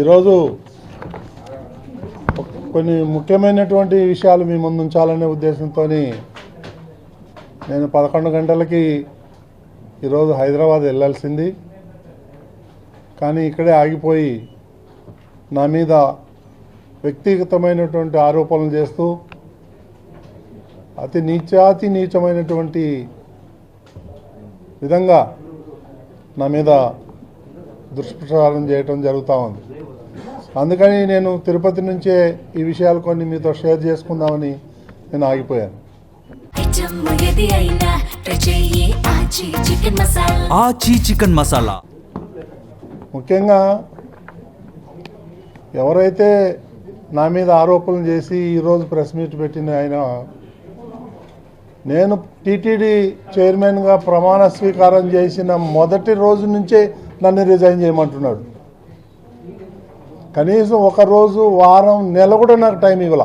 ఈరోజు కొన్ని ముఖ్యమైనటువంటి విషయాలు మీ ముందు ఉంచాలనే ఉద్దేశంతో నేను 11 గంటలకి ఈరోజు హైదరాబాద్ వెళ్ళాల్సింది. కానీ ఇక్కడే ఆగిపోయి నా మీద వ్యక్తిగతమైనటువంటి ఆరోపణలు చేస్తూ అతి నీచమైనటువంటి విధంగా నా మీద దుష్ప్రచారం చేయటం జరుగుతూ ఉంది. అందుకని నేను తిరుపతి నుంచే ఈ విషయాలు కొన్ని మీతో షేర్ చేసుకుందామని నేను ఆగిపోయాను. ఆచి చికెన్ మసాలా ముఖ్యంగా ఎవరైతే నా మీద ఆరోపణలు చేసి ఈరోజు ప్రెస్ మీట్ పెట్టిన ఆయన, నేను టీటీడీ చైర్మన్గా ప్రమాణ స్వీకారం చేసిన మొదటి రోజు నుంచే నన్ను రిజైన్ చేయమంటున్నాడు. కనీసం ఒకరోజు, వారం, నెల కూడా నాకు టైం ఇవ్వాల.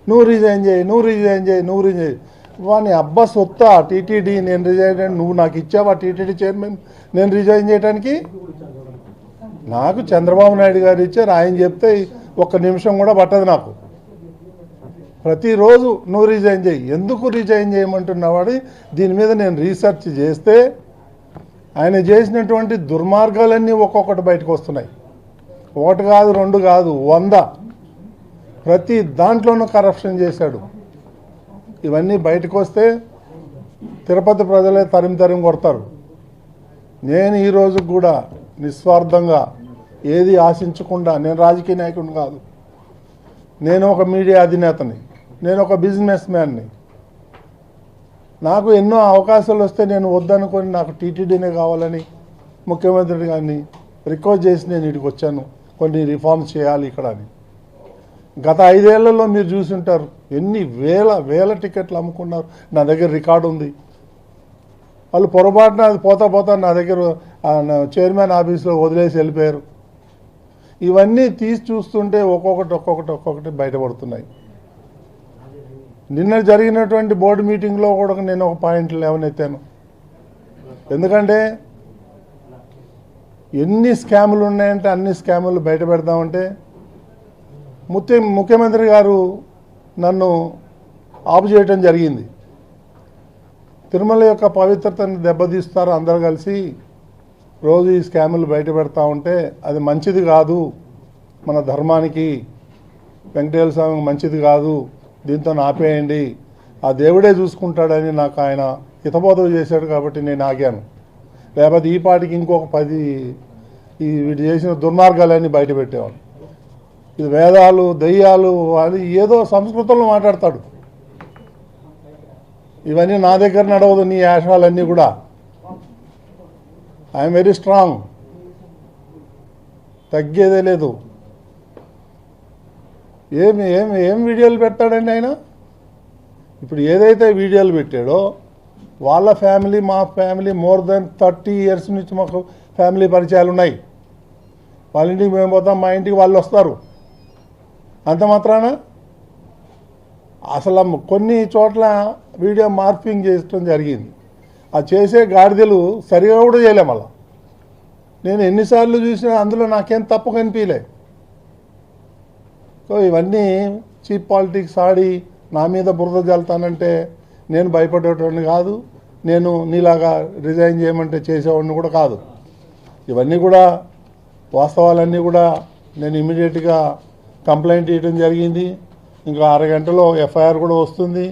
నువ్వు రిజైన్ చేయి. వాని అబ్బా సొత్తా టీటీడీ, నేను రిజైన్, నువ్వు నాకు ఇచ్చావా టీటీడీ చైర్మన్ నేను రిజైన్ చేయడానికి? నాకు చంద్రబాబు నాయుడు గారు ఇచ్చారు, ఆయన చెప్తే 1 నిమిషం కూడా పట్టదు నాకు. ప్రతిరోజు నువ్వు రిజైన్ చేయి. ఎందుకు రిజైన్ చేయమంటున్నావాడు? దీని మీద నేను రీసెర్చ్ చేస్తే ఆయన చేసినటువంటి దుర్మార్గాలన్నీ ఒక్కొక్కటి బయటకు వస్తున్నాయి. 1 కాదు, 2 కాదు, 100. ప్రతి దాంట్లోనూ కరప్షన్ చేశాడు. ఇవన్నీ బయటకు వస్తే తిరుపతి ప్రజలే తరిమి కొడతారు. నేను ఈరోజు కూడా నిస్వార్థంగా ఏది ఆశించకుండా, నేను రాజకీయ నాయకుడిని కాదు, నేను ఒక మీడియా అధినేతని, నేను ఒక బిజినెస్ మ్యాన్ని. నాకు ఎన్నో అవకాశాలు వస్తే నేను వద్దనుకొని నాకు టీటీడీనే కావాలని ముఖ్యమంత్రి గారిని రిక్వెస్ట్ చేసి నేను ఇక్కడికి వచ్చాను. కొన్ని రిఫార్మ్స్ చేయాలి ఇక్కడ అని. గత 5 ఏళ్లలో మీరు చూసుంటారు ఎన్ని వేల టికెట్లు అమ్ముకున్నారు. నా దగ్గర రికార్డు ఉంది. వాళ్ళు పొరపాటున అది పోతా నా దగ్గర చైర్మన్ ఆఫీస్లో వదిలేసి వెళ్ళిపోయారు. ఇవన్నీ తీసి చూస్తుంటే ఒక్కొక్కటి బయటపడుతున్నాయి. నిన్న జరిగినటువంటి బోర్డు మీటింగ్లో కూడా నేను ఒక పాయింట్ లేవనెత్తాను. ఎందుకంటే ఎన్ని స్కాములు ఉన్నాయంటే అన్ని స్కాములు బయట పెడదామంటే ముఖ్యమంత్రి గారు నన్ను ఆపు చేయటం జరిగింది. తిరుమల యొక్క పవిత్రతను దెబ్బతీస్తారు అందరూ కలిసి రోజు ఈ స్కాములు బయట పెడతా ఉంటే అది మంచిది కాదు, మన ధర్మానికి, వెంకటేశ్వర స్వామికి మంచిది కాదు, దీంతో ఆపేయండి, ఆ దేవుడే చూసుకుంటాడని నాకు ఆయన హితబోధ చేశాడు. కాబట్టి నేను ఆగాను. లేకపోతే ఈ పాటికి ఇంకొక 10 వీడు చేసిన దుర్మార్గాలన్నీ బయట పెట్టేవాడు. ఇది వేదాలు, దయ్యాలు అని ఏదో సంస్కృతంలో మాట్లాడతాడు. ఇవన్నీ నా దగ్గర నడవదు. నీ యాశాలన్నీ కూడా ఐఎమ్ వెరీ స్ట్రాంగ్, తగ్గేదే లేదు. ఏం వీడియోలు పెడతాడండి ఆయన? ఇప్పుడు ఏదైతే వీడియోలు పెట్టాడో వాళ్ళ ఫ్యామిలీ, మా ఫ్యామిలీ మోర్ దెన్ 30 ఇయర్స్ నుంచి మాకు ఫ్యామిలీ పరిచయాలు ఉన్నాయి. వాళ్ళ ఇంటికి మేము పోతాం, మా ఇంటికి వాళ్ళు వస్తారు. అంత మాత్రాన అసలు కొన్ని చోట్ల వీడియో మార్పింగ్ చేయడం జరిగింది. ఆ చేసే గాడిదలు సరిగా కూడా చేయలే. మళ్ళా నేను ఎన్నిసార్లు చూసినా అందులో నాకేం తప్పు కనిపించలే. సో ఇవన్నీ చీప్ పాలిటిక్స్ ఆడి నా మీద బురద జల్తానంటే నేను భయపడేటోడిని కాదు. నేను నీలాగా రిజైన్ చేయమంటే చేసేవాడిని కూడా కాదు. ఇవన్నీ కూడా వాస్తవాలన్నీ కూడా నేను ఇమీడియట్గా కంప్లైంట్ ఇవ్వడం జరిగింది. ఇంకా 6 గంటలో ఎఫ్ఐఆర్ కూడా వస్తుంది.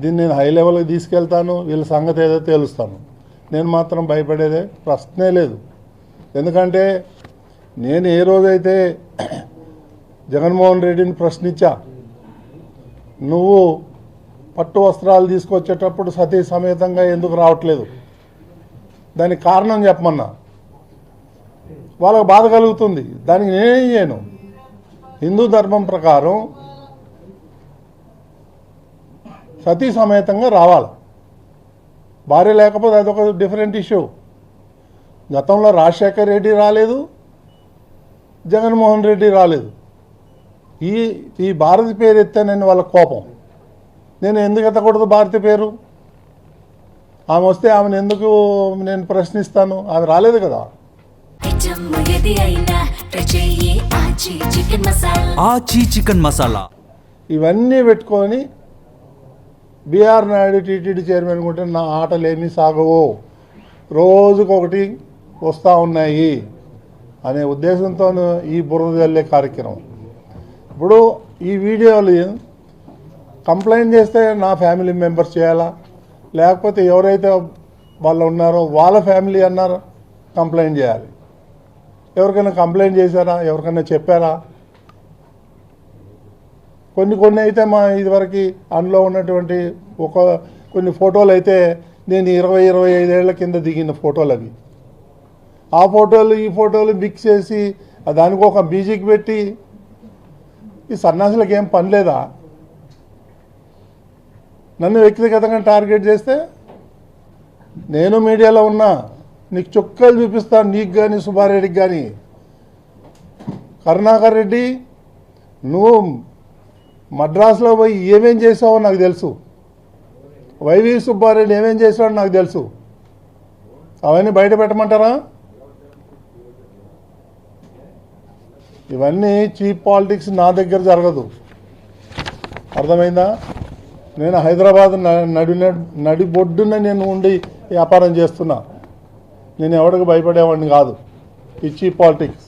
దీన్ని నేను హై లెవెల్కి తీసుకెళ్తాను. వీళ్ళ సంగతి ఏదో తేలుస్తాను. నేను మాత్రం భయపడేదే ప్రశ్నే లేదు. ఎందుకంటే నేను ఏ రోజైతే జగన్మోహన్ రెడ్డిని ప్రశ్నించా, నువ్వు పట్టు వస్త్రాలు తీసుకొచ్చేటప్పుడు సతీ సమేతంగా ఎందుకు రావట్లేదు, దానికి కారణం చెప్పమన్నా. వాళ్ళకు బాధ కలుగుతుంది. దానికి నేనేం చేయను. హిందూ ధర్మం ప్రకారం సతీ సమేతంగా రావాలి. భార్య లేకపోతే అదొక డిఫరెంట్ ఇష్యూ. గతంలో రాజశేఖర రెడ్డి రాలేదు, జగన్మోహన్ రెడ్డి రాలేదు. ఈ భారతి పేరు ఎత్తానని వాళ్ళ కోపం. నేను ఎందుకు ఎత్తకూడదు భారతి పేరు? ఆమె వస్తే ఆమెను ఎందుకు నేను ప్రశ్నిస్తాను? ఆమె రాలేదు కదా. అమ్మ ఏది అయినా ట్రై చెయ్యి ఆచి చికెన్ మసాలా. ఆచి చికెన్ మసాలా. ఇవన్నీ పెట్టుకొని బీఆర్ నాయుడు టీటీడీ చైర్మన్ కొంటే నా ఆటలు ఏమీ సాగవు, రోజుకొకటి వస్తూ ఉన్నాయి అనే ఉద్దేశంతో ఈ బురద జల్లే కార్యక్రమం. ఇప్పుడు ఈ వీడియోలు కంప్లైంట్ చేస్తే నా ఫ్యామిలీ మెంబర్స్ చేయాలా, లేకపోతే ఎవరైతే వాళ్ళు ఉన్నారో వాళ్ళ ఫ్యామిలీ అన్నారో కంప్లైంట్ చేయాలి. ఎవరికైనా కంప్లైంట్ చేశారా, ఎవరికైనా చెప్పారా? కొన్ని అయితే మా ఇదివరకు అందులో ఉన్నటువంటి కొన్ని ఫోటోలు అయితే నేను 20-25 ఏళ్ల కింద దిగిన ఫోటోలు అవి. ఆ ఫోటోలు ఈ ఫోటోలు మిక్స్ చేసి దానికి ఒక మ్యూజిక్ పెట్టి ఈ సన్యాసులకు ఏం పని లేదా? నన్ను వ్యక్తిగతంగా టార్గెట్ చేస్తే నేను మీడియాలో ఉన్నా, నీకు చుక్కలు చూపిస్తాను, నీకు కానీ సుబ్బారెడ్డికి కానీ. కరుణాకర్ రెడ్డి, నువ్వు మద్రాసులో పోయి ఏమేం చేసావో నాకు తెలుసు, వైవి సుబ్బారెడ్డి ఏమేం చేసావో నాకు తెలుసు. అవన్నీ బయట పెట్టమంటారా? ఇవన్నీ చీప్ పాలిటిక్స్ నా దగ్గర జరగదు, అర్థమైందా? నేను హైదరాబాద్ నడిబొడ్డున నేను ఉండి వ్యాపారం చేస్తున్నా, నేను ఎవరికి భయపడేవాడిని కాదు. ఈ చీప్ పాలిటిక్స్